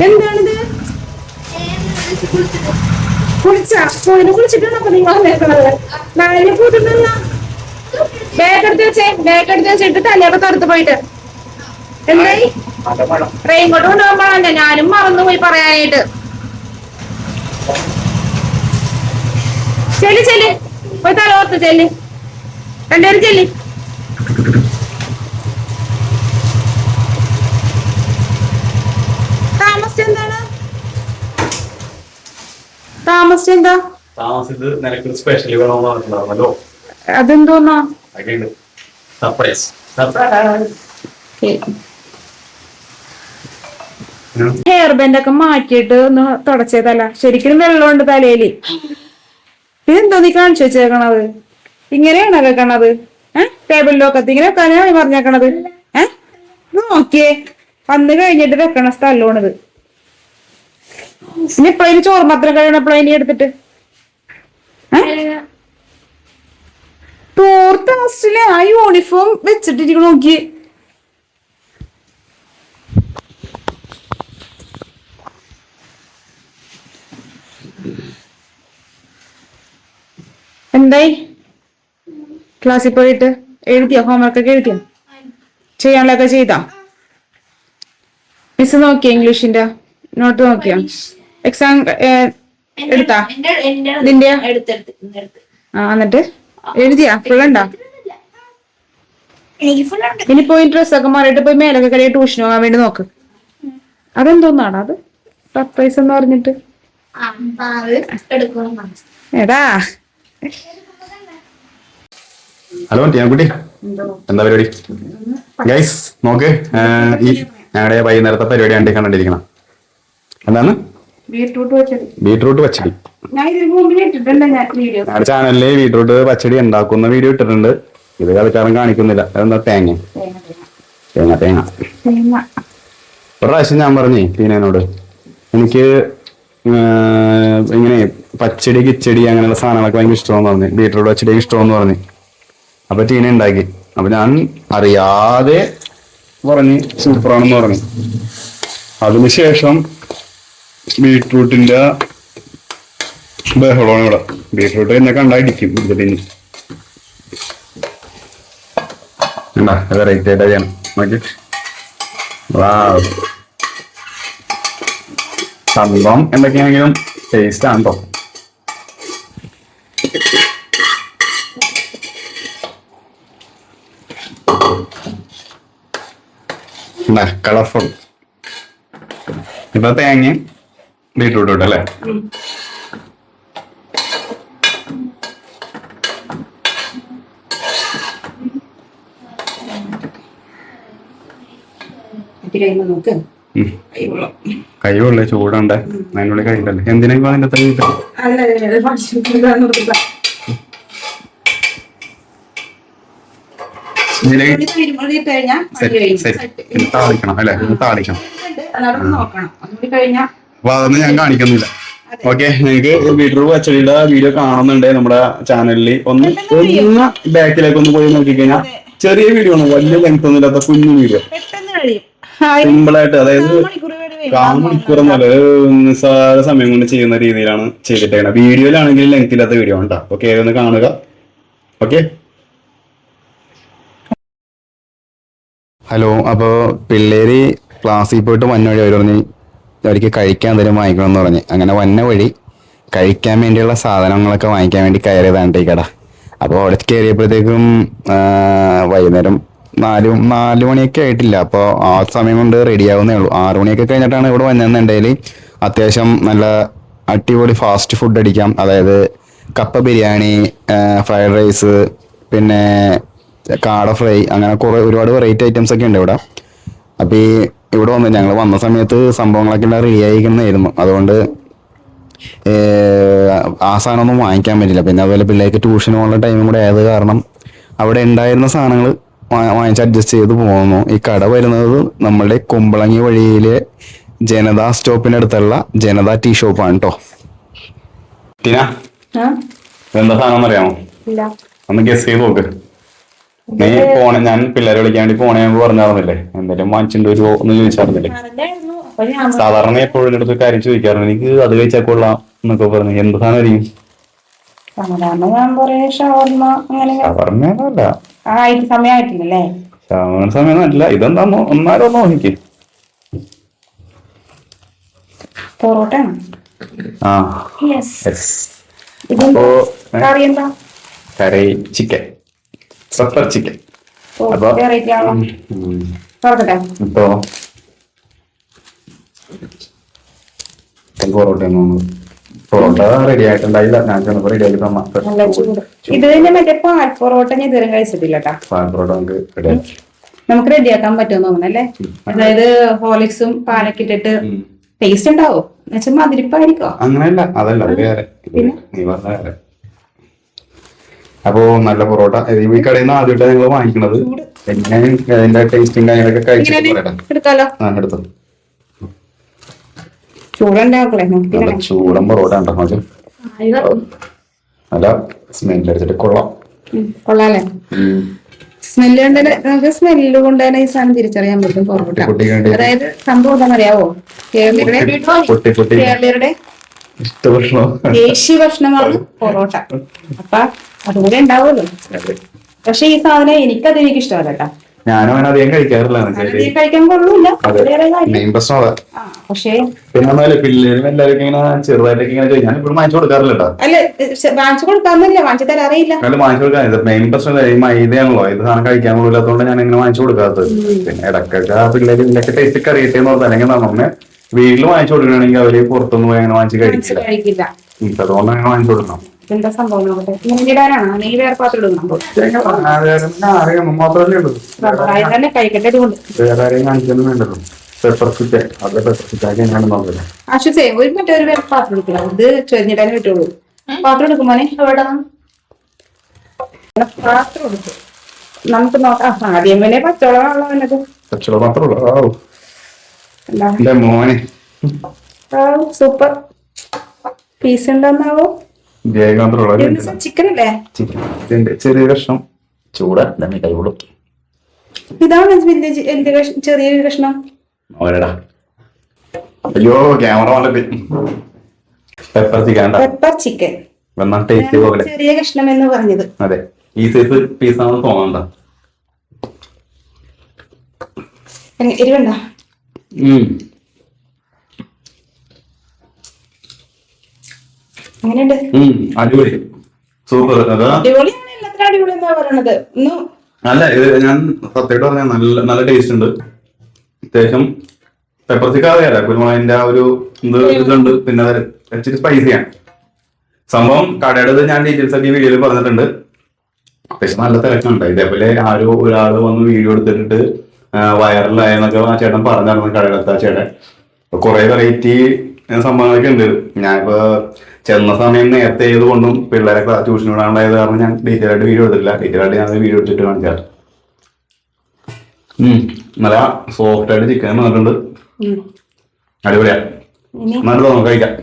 എന്താണിത്? കുളിച്ചിട്ടാണ് അപ്പൊ നിങ്ങൾ വന്നേക്കണത്. നാളെ കൂട്ടുന്നല്ല. ബാഗ് എടുത്ത് വെച്ചിട്ട് തലയൊക്കെ തുറത്ത് പോയിട്ട് എന്തായി? റെയിൻകോട്ട് കൊണ്ടുപോകുമ്പോഴല്ലേ ഞാനും മറന്നുപോയി പറയാനായിട്ട്. ചെല്ലി പോയി തല ഓർത്ത് ചെല്ലി, രണ്ടുപേരും ചെല്ലി. താമസിച്ചെന്താ? അതെന്തോന്നാ? ഹെയർ ബാൻഡ് ഒക്കെ മാറ്റിയിട്ട് ഒന്ന് തുടച്ചതല്ല. ശരിക്കും വെള്ളമുണ്ട് തലയില്. ഇതെന്തോ നീ കാണിച്ചു വെച്ചേക്കണത്? ഇങ്ങനെയാണോ വെക്കണത്? ടേബിളിലൊക്കത്ത് ഇങ്ങനെ വെക്കാനാണ് പറഞ്ഞേക്കണത്. നോക്കിയേ, വന്ന് കഴിഞ്ഞിട്ട് വെക്കണ സ്ഥലമാണിത്. ഇനി എപ്പോഴും ചോറ് മാത്രം കഴിയണപ്പോഴും ഇനി എടുത്തിട്ട് ടൂർത്താസ്റ്റില് ആ യൂണിഫോം വെച്ചിട്ടിരിക്കണ നോക്കി. എന്തായി? ക്ലാസ്സിൽ പോയിട്ട് എഴുതിയോ? ഹോംവർക്കൊക്കെ എഴുതിയോ? ചെയ്യാനുള്ളതൊക്കെ ചെയ്താ? മിസ് നോക്കിയോ? ഇംഗ്ലീഷിന്റെ നോട്ട് നോക്കിയോ? എക്സാം എടുത്താ നിന്റെ? എന്നിട്ട് എഴുതിയാ? ഫുള്ളുണ്ടാ? ഇനി പോയി ഡ്രസ്സൊക്കെ മാറിയിട്ട് പോയി മേലൊക്കെ കഴിയ ട്യൂഷൻ പോകാൻ വേണ്ടി നോക്ക്. അതെന്തോന്നാണ് അത്? സർപ്രൈസ് എന്ന് പറഞ്ഞിട്ട് എടാ. ഹലോ ടിയാൻകുട്ടി, എന്താ പരിപാടി? ഗൈസ് നോക്ക്, ഈ ഞങ്ങളുടെ വൈകുന്നേരത്തെ പരിപാടി കണ്ടി കണ്ടിരിക്കണം. എന്താണ്? ബീട്രൂട്ട് പച്ചടി. ഞങ്ങളുടെ ചാനലില് ബീട്രൂട്ട് പച്ചടി ഉണ്ടാക്കുന്ന വീഡിയോ ഇട്ടിട്ടുണ്ട്. ഇത് കളിക്കാരൻ കാണിക്കുന്നില്ല. അതെന്താ? തേങ്ങ. ഒരു പ്രാവശ്യം ഞാൻ പറഞ്ഞേ ടീനോട്, എനിക്ക് ഇങ്ങനെ പച്ചടി കിച്ചടി അങ്ങനെയുള്ള സാധനങ്ങളൊക്കെ ഭയങ്കര ഇഷ്ടമെന്ന് പറഞ്ഞു. ബീട്രൂട്ട് പച്ചടി ഇഷ്ടമെന്ന് പറഞ്ഞു. അപ്പൊ ടീന ഉണ്ടാക്കി. അപ്പൊ ഞാൻ അറിയാതെ പറഞ്ഞ് സൂപ്പറാണെന്ന് പറഞ്ഞു. അതിനുശേഷം ബീട്രൂട്ടിന്റെ ബഹളമാണ് ഇവിടെ. ബീട്രൂട്ട് എന്നെ കണ്ടായിരിക്കും ഇതിന്. വെറൈറ്റി ആയിട്ട് ചെയ്യണം. നോക്കി, സംഭവം എന്തൊക്കെയാണെങ്കിലും ടേസ്റ്റ് ആണ് കേട്ടോ. കളർഫുൾ. ഇപ്പൊ തേങ്ങ ബീട്രൂട്ട് ഇട്ടല്ലേ? കൈവെള്ള ചൂടുണ്ട്. അതിനുള്ളിൽ കഴിക്കല്ലേ? എന്തിനാ അതിന്റെ താളിക്കണം അല്ലെ? താളിക്കണം. അപ്പൊ അതൊന്നും ഞാൻ കാണിക്കുന്നില്ല. ഓക്കെ, നിങ്ങൾക്ക് ബീട്രൂട്ട് പച്ചടിയുടെ വീഡിയോ കാണുന്നുണ്ട് നമ്മുടെ ചാനലിൽ. ഒന്ന് ബാക്കിലേക്ക് ഒന്ന് പോയി നോക്കിക്കഴിഞ്ഞാൽ ചെറിയ വീഡിയോ ആണ്, വലിയ ലെങ്ത് ഒന്നും ഇല്ലാത്ത കുഞ്ഞു വീഡിയോ. സിമ്പിൾ ആയിട്ട്, അതായത് 1/4 മണിക്കൂറൊന്നുമല്ല, നിസ്സാര സമയം കൊണ്ട് ചെയ്യുന്ന രീതിയിലാണ് ചെയ്തിട്ടേക്കുന്നത്. വീഡിയോയിലാണെങ്കിൽ ലെങ്ത് ഇല്ലാത്ത വീഡിയോ ആണ് കേട്ടോ. ഓക്കെ, ഒന്ന് കാണുക. ഓക്കെ. ഹലോ, അപ്പോൾ പിള്ളേര് ക്ലാസ്സിൽ പോയിട്ട് വന്ന വഴി അവർ പറഞ്ഞ് അവർക്ക് കഴിക്കാൻ എന്തെങ്കിലും വാങ്ങിക്കണം എന്ന് പറഞ്ഞ്, അങ്ങനെ വന്ന വഴി കഴിക്കാൻ വേണ്ടിയുള്ള സാധനങ്ങളൊക്കെ വാങ്ങിക്കാൻ വേണ്ടി കയറിയതാണ് ഈ കട. അപ്പോൾ അവിടെ കയറിയപ്പോഴത്തേക്കും വൈകുന്നേരം 4 മണിയൊക്കെ ആയിട്ടില്ല. അപ്പോൾ ആ സമയം കൊണ്ട് റെഡി ആവുന്നേ ഉള്ളൂ. 6 മണിയൊക്കെ കഴിഞ്ഞിട്ടാണ് ഇവിടെ വന്നതെന്നുണ്ടെങ്കിൽ അത്യാവശ്യം നല്ല അടിപൊളി ഫാസ്റ്റ് ഫുഡ് അടിക്കാം. അതായത് കപ്പ ബിരിയാണി, ഫ്രൈഡ് റൈസ്, പിന്നെ കാട ഫ്രൈ, അങ്ങനെ ഒരുപാട് വെറൈറ്റി ഐറ്റംസ് ഒക്കെ ഉണ്ട് ഇവിടെ. അപ്പോൾ ഇവിടെ ഞങ്ങൾ വന്ന സമയത്ത് സംഭവങ്ങളൊക്കെ എല്ലാം റെഡി ആയിരിക്കുന്നതായിരുന്നു. അതുകൊണ്ട് ആ സാധനമൊന്നും വാങ്ങിക്കാൻ പറ്റില്ല. പിന്നെ അതുപോലെ പിള്ളേർക്ക് ട്യൂഷൻ പോകുന്ന ടൈമും കൂടെ ആയത് കാരണം അവിടെ ഉണ്ടായിരുന്ന സാധനങ്ങൾ വാങ്ങിച്ച് അഡ്ജസ്റ്റ് ചെയ്ത് പോകുന്നു. ഈ കട വരുന്നത് നമ്മളുടെ കുമ്പളങ്ങി വഴിയിലെ ജനതാ സ്റ്റോപ്പിന്റെ അടുത്തുള്ള ജനതാ ടീ ഷോപ്പാണ് കേട്ടോ. ടീന, എന്താ സാധനം അറിയാമോ? ഒന്ന് ഗസ് ചെയ്ത് നോക്ക്. നീ പോണേ, ഞാൻ പിള്ളേരെ വിളിക്കാൻ വേണ്ടി പോണേ പറഞ്ഞായിരുന്നില്ലേ? എന്തെങ്കിലും വാങ്ങിച്ചിട്ട് വരുമോ എന്ന് ചോദിച്ചായിരുന്നില്ലേ? അപ്പൊ ഞാൻ സാധാരണ എപ്പോഴും എൻ്റെ അടുത്ത് കാര്യം ചോദിക്കാറുണ്ട്, എനിക്ക് അത് കഴിച്ചാൽ കൊള്ളാം എന്നൊക്കെ പറഞ്ഞു. എന്ത് സാധനം സാധാരണ ഞാൻ പറയാ ഷവർമ്മ അങ്ങനെ ഷവർമ്മയൊന്നുമല്ല. ആയിട്ട് സമയമായിട്ടില്ലല്ലേ? ഷവർമ്മ സമയമൊന്നുമല്ല. ഇതെന്താ ഒന്നാരോ നോക്കി. പൊറോട്ട ആ ഇതെന്താ കറി? എന്താ കറി? Chicken, pepper chicken. അപ്പൊ വെറൈറ്റി ആണോ? തുറക്കട്ടെ. ഇപ്പൊ പൊറോട്ട റെഡി ആയിട്ടുണ്ടായില്ല. ഞാൻ ചെന്നപ്പോ റെഡി ആക്കി തന്ന നല്ല ചൂട്. ഇത് തന്നെ മറ്റേ പാൽ പൊറോട്ട ഞാൻ ഇതുവരെ കഴിച്ചിട്ടില്ല കേട്ടാ. പാൽ പൊറോട്ട നമുക്ക് റെഡിയാക്കി നമുക്ക് റെഡിയാക്കാൻ പറ്റുമെന്ന് തോന്നുന്നല്ലേ? അതായത് ഹോർലിക്സും പാലൊക്കെ ഇട്ടിട്ട് ടേസ്റ്റ് ഉണ്ടാവോ? എന്നുവെച്ചാൽ മതിരിപ്പായിരിക്കോ? അങ്ങനെയല്ല, അതല്ല, അത് വേറെ. നീ പറഞ്ഞ വേറെ. അപ്പോ നല്ല പൊറോട്ട ഈ കടയിൽ നിന്ന് ആദ്യമായിട്ടാണ് ഞങ്ങൾ വാങ്ങിക്കണത്. എങ്ങനെ അതിന്റെ ടേസ്റ്റും കാര്യങ്ങളൊക്കെ കഴിച്ചിട്ട് എടുക്കാലോ. എടുത്തു. ചൂടുണ്ടാക്കളെ. ചൂടൻ പൊറോട്ട ഉണ്ടോ? നല്ല സ്മെല്ല് അടിച്ചിട്ട് കൊള്ളാം. കൊള്ളാല്ലേ? സ്മെല്ല് കൊണ്ട് നമുക്ക് സ്മെല്ല് കൊണ്ട് തന്നെ ഈ സാധനം തിരിച്ചറിയാൻ പറ്റും പൊറോട്ട. അതായത് സംഭവം എന്താണെന്നറിയാവോ? കേരളീയരുടെ ദേശീയ ഭക്ഷണമാണ് പൊറോട്ട. അപ്പൊ അതുകൂടെ ഉണ്ടാവുമല്ലോ. പക്ഷെ ഈ സാധനം എനിക്ക് ഇഷ്ടമല്ല കേട്ടാ. ഞാനും അങ്ങനെ അധികം കഴിക്കാറില്ല. കഴിക്കാൻ കൊള്ളൂല. പക്ഷേ പിന്നെ പിള്ളേരും എല്ലാവരും ഇങ്ങനെ ചെറുതായിട്ടൊക്കെ ഇങ്ങനെ ചോദിക്കും. ഞാൻ ഇപ്പോഴും വാങ്ങിച്ചു കൊടുക്കാറില്ല കേട്ടോ. അല്ല, വാങ്ങിച്ചു കൊടുക്കാറില്ല, വാങ്ങിച്ചു തരാൻ അറിയില്ല. അല്ല, വാങ്ങിച്ചു കൊടുക്കാൻ മെയിൻ പ്രശ്നം ഈ മൈദയാണല്ലോ. ഇത് സാധനം കഴിക്കാൻ കൊള്ളില്ലാത്തതുകൊണ്ട് ഞാൻ ഇങ്ങനെ വാങ്ങിച്ചു കൊടുക്കാത്തത്. പിന്നെ ഇടയ്ക്കൊക്കെ പിള്ളേർ ഇതിലൊക്കെ ടേസ്റ്റ് അറിയട്ടെ എന്ന് പറഞ്ഞാൽ അല്ലെങ്കിൽ നമ്മെ വീട്ടിൽ വാങ്ങിച്ചു കൊടുക്കണമെങ്കിൽ അവര് പുറത്തൊന്നും പോയി അങ്ങനെ വാങ്ങിച്ച് കഴിക്കില്ല. അതുകൊണ്ട് അങ്ങനെ വാങ്ങിച്ചു കൊടുക്കണം. എന്താ സംഭവം നോക്കട്ടെ. ഇടാനാണോ? നീ വേറെ പാത്രം ഇടുന്നു മാത്രമല്ലേ ഉള്ളൂ. തന്നെ കഴിക്കട്ടെ. അതുകൊണ്ട് വേറെ ആരെയും കാണിക്കൊന്നും വേണ്ടല്ലോ. പെപ്പർ ചിക്കൻ, അത് പെപ്പർ ചിക്കൻ എങ്ങനെയാണ് നോക്കില്ല. ആശുസേ ഒരു ഒരു വേറെ പാത്രം എടുക്കില്ല. ഇത് ചൊരിഞ്ഞിടാനേ പറ്റുള്ളൂ. പാത്രം എടുക്കുമ്പോനെ എവിടെ പാത്രം എടുക്കും. നമുക്ക് നോക്കാം. ആദ്യം പിന്നെ പച്ചവളമാണല്ലോ വന്നത്. പച്ചവളം മാത്രമേ ഉള്ളൂ. മോനെ സൂപ്പർ പീസ് ഉണ്ടെന്നാവോ? ചിക്കൻ അല്ലേ? ചെറിയ കഷ്ണം ചൂടാ കൈകൊള്ളു. ഇതാണ് എന്റെ ചെറിയൊരു കഷ്ണം. അയ്യോ, camera pepper chicken. Pepper chicken ചെറിയ കഷ്ണം എന്ന് പറഞ്ഞത്. അതെ, ഈ സൈസ് പീസാണെന്ന് തോന്നണ്ട. എരിവുണ്ട? അങ്ങനെയുണ്ട്. അടിപൊളി, സൂപ്പർ. അടിപൊളിയാണ്. എല്ലാത്തിനും അടിപൊളി എന്നാ പറയണത്. അല്ല, ഇത് ഞാൻ സത്യമായിട്ട് പറഞ്ഞാൽ നല്ല ടേസ്റ്റ് ഉണ്ട്. അത്യാവശ്യം പെപ്പർ ചിക്കൻ അറിയാലോ, കുരുമുളകിന്റെ ആ ഒരു ഇതുണ്ട്. പിന്നെ ഇച്ചിരി സ്പൈസിയാണ് സംഭവം. കടയുടെ ഞാൻ ഡീറ്റെയിൽസ് ഒക്കെ ഈ വീഡിയോയിൽ പറഞ്ഞിട്ടുണ്ട്. അത്യാവശ്യം നല്ല തിരക്കുണ്ട്. ഇതേപോലെ ഒരാൾ വന്ന് വീഡിയോ എടുത്തിട്ട് വൈറലായെന്നൊക്കെ ആ ചേട്ടൻ പറഞ്ഞിരുന്നു. കടയിലത്തെ ആ ചേട്ടൻ കുറെ വെറൈറ്റി സംഭവങ്ങളൊക്കെ ഉണ്ട്. ഞാനിപ്പോ ചെന്ന സമയം നേരത്തെ ചെയ്തുകൊണ്ടും പിള്ളേരെ ട്യൂഷൻ വിടാണ്ടായത് കാരണം ഞാൻ ഡീറ്റെയിൽ ആയിട്ട് വീഡിയോ എടുത്തില്ല. ഡീറ്റെയിൽ ആയിട്ട് ഞാൻ വീഡിയോ എടുത്തിട്ട് കാണിച്ചാൽ നല്ല സോഫ്റ്റ് ആയിട്ട് ചിക്കൻ വന്നിട്ടുണ്ട്. അടിപൊളിയാ. നല്ലതാണോ കഴിക്കാം?